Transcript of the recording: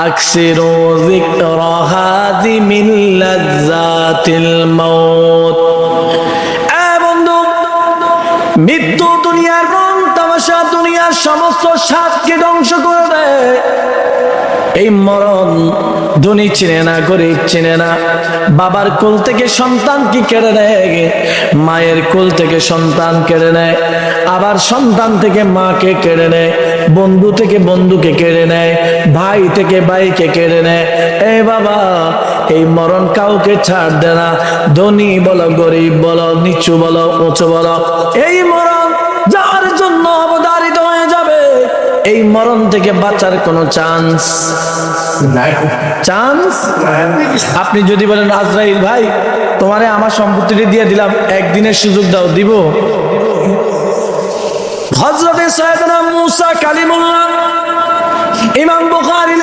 আকসিরু যিকরা হাযিমিল লাযযাতিল মাউত। এ বন্ধু, মৃত্যু দুনিয়ার রং তামাশা, দুনিয়ার সমস্ত স্বাদকে ধ্বংস করে দেয়। এই মরণ ধনী চিনে না, গরিব চিনে না। বাবার কোল থেকে সন্তানকে কেড়ে নেয়, মায়ের কোল থেকে সন্তান কেড়ে নেয়, আবার সন্তান থেকে মাকে কেড়ে নেয়, বন্ধু থেকে বন্ধুকে কেড়ে নেয়, ভাই থেকে ভাইকে কেড়ে নেয়। এ বাবা, এই মরণ কাউকে ছাড় দেয় না। ধনী বলো, গরিব বলো, নিচু বলো, উঁচু বলো, এই মরণ যার জন্য অবধারিত হয়ে যাবে, এই মরণ থেকে বাঁচার কোনো চান্স। আপনি যদি বলেন আজরাইল ভাই, তোমারে আমার সম্পত্তিটি দিয়ে দিলাম, একদিনের সুযোগ দাও, দিব? হযরতে সাইয়েদনা মুসা কালিমুল্লাহ, ইমাম বুখারী